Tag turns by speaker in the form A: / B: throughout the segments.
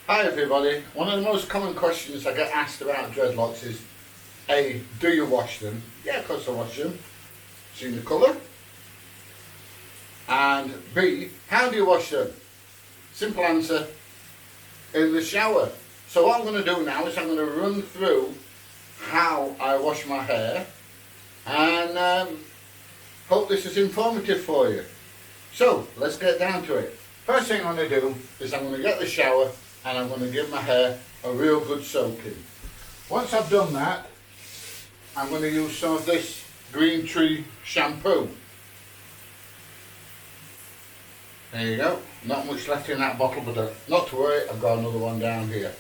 A: Hi everybody. One of the most common questions I get asked about dreadlocks is A, do you wash them? Yeah, of course I wash them. Seen the colour? And B, how do you wash them? Simple answer, in the shower. So what I'm going to do now is I'm going to run through how I wash my hair and hope this is informative for you. So let's get down to it. First thing I'm going to do is I'm going to get the shower and I'm going to give my hair a real good soaking. Once I've done that, I'm going to use some of this green tree shampoo. There you go. Not much left in that bottle, but not to worry, I've got another one down here.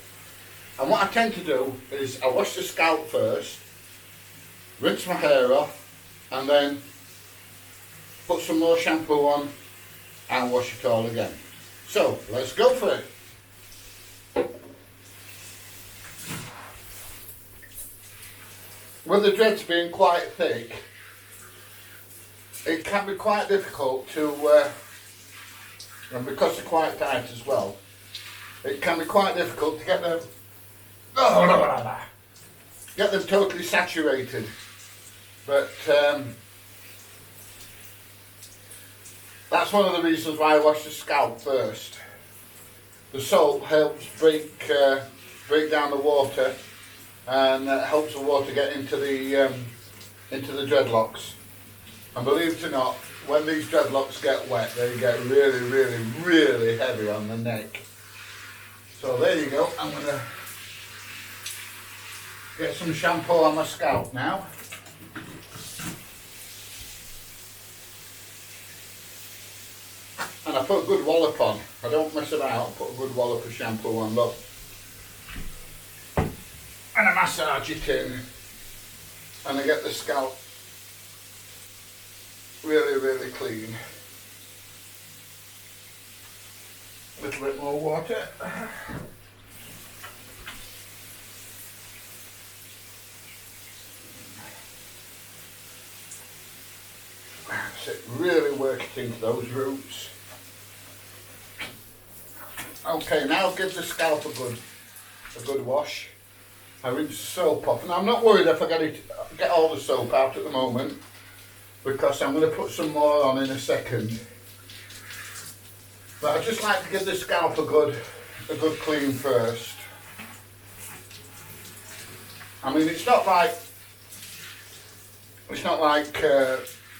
A: And what I tend to do is I wash the scalp first, rinse my hair off, and then put some more shampoo on and wash it all again. So let's go for it. With the dreads being quite thick, it can be quite difficult to, and because they're quite tight as well, it can be quite difficult to get them totally saturated. But that's one of the reasons why I wash the scalp first. The soap helps break down the water and helps the water get into the dreadlocks. And believe it or not, when these dreadlocks get wet, they get really, really, really heavy on the neck. So there you go. I'm going to get some shampoo on my scalp now. And I put a good wallop on. I don't mess about, I put a good wallop of shampoo on, look. And I massage it in. And I get the scalp really, really clean. A little bit more water. That's it, really work it into those roots. Okay, now give the scalp a good wash. I rinse the soap off, and I'm not worried if I get all the soap out at the moment, because I'm going to put some more on in a second. But I just like to give the scalp a good clean first. I mean, it's not like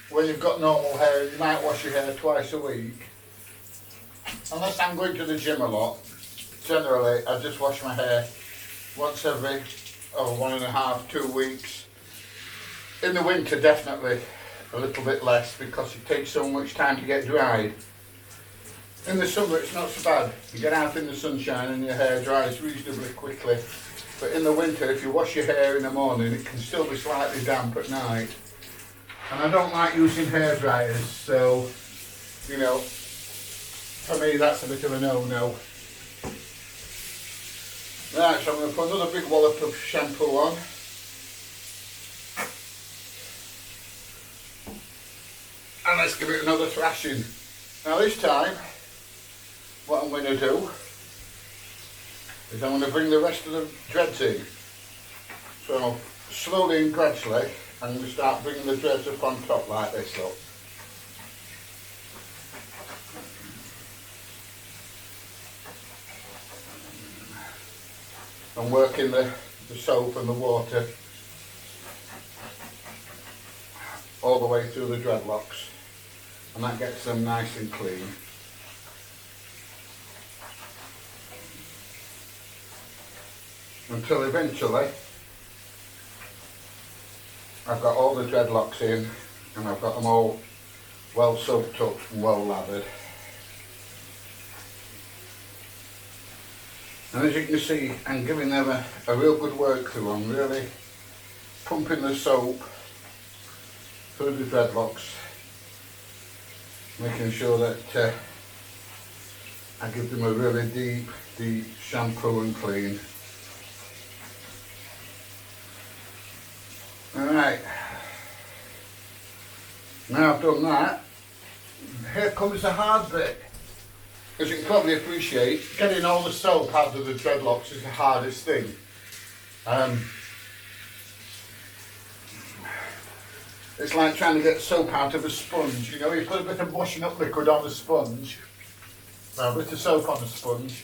A: when you've got normal hair, you might wash your hair twice a week. Unless I'm going to the gym a lot, generally I just wash my hair once every 1.5, 2 weeks. In the winter definitely a little bit less because it takes so much time to get dried. In the summer it's not so bad. You get out in the sunshine and your hair dries reasonably quickly. But in the winter, if you wash your hair in the morning, it can still be slightly damp at night. And I don't like using hair dryers, so, you know, for me that's a bit of a no-no. Right, so I'm going to put another big wallop of shampoo on. And let's give it another thrashing. Now this time, what I'm going to do is I'm going to bring the rest of the dreads in. So slowly and gradually, I'm going to start bringing the dreads up on top like this, look. And working the soap and the water all the way through the dreadlocks, and that gets them nice and clean. Until eventually I've got all the dreadlocks in and I've got them all well soaked up and well lathered. And as you can see, I'm giving them a real good work through. I'm really pumping the soap through the dreadlocks, making sure that I give them a really deep shampoo and clean. Alright, now I've done that, here comes the hard bit. as you can probably appreciate, getting all the soap out of the dreadlocks is the hardest thing. It's like trying to get soap out of a sponge. You know, you put a bit of washing up liquid on the sponge, a bit of soap on the sponge,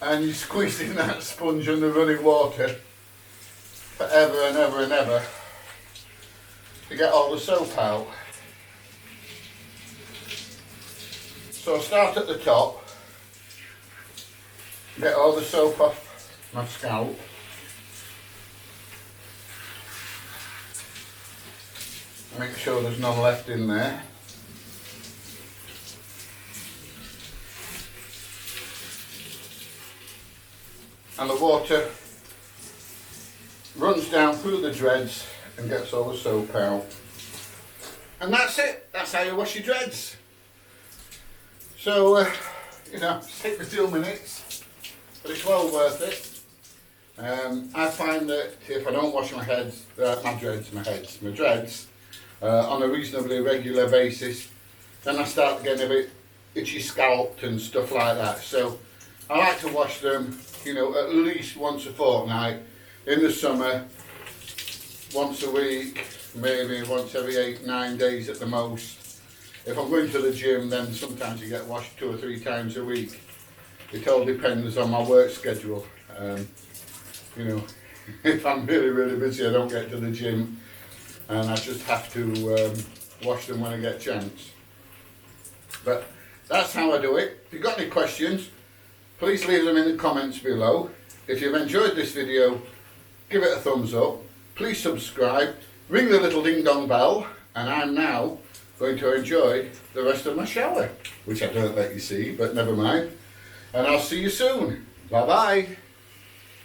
A: and you squeeze in that sponge under running water forever and ever and ever to get all the soap out. So I start at the top, get all the soap off my scalp. Make sure there's none left in there. And the water runs down through the dreads and gets all the soap out. And that's it. That's how you wash your dreads. So, you know, take me 2 minutes, but it's well worth it. I find that if I don't wash my dreads, on a reasonably regular basis, then I start getting a bit itchy scalp and stuff like that. So I like to wash them, you know, at least once a fortnight. In the summer, once a week, maybe once every 8-9 days at the most. If I'm going to the gym, then sometimes you get washed 2 or 3 times a week. It all depends on my work schedule. You know, if I'm really busy, I don't get to the gym, and I just have to wash them when I get a chance. But that's how I do it. If you've got any questions, please leave them in the comments below. If you've enjoyed this video, give it a thumbs up. Please subscribe, ring the little ding dong bell, and I'm now going to enjoy the rest of my shower, which I don't let you see, but never mind. And I'll see you soon. Bye bye.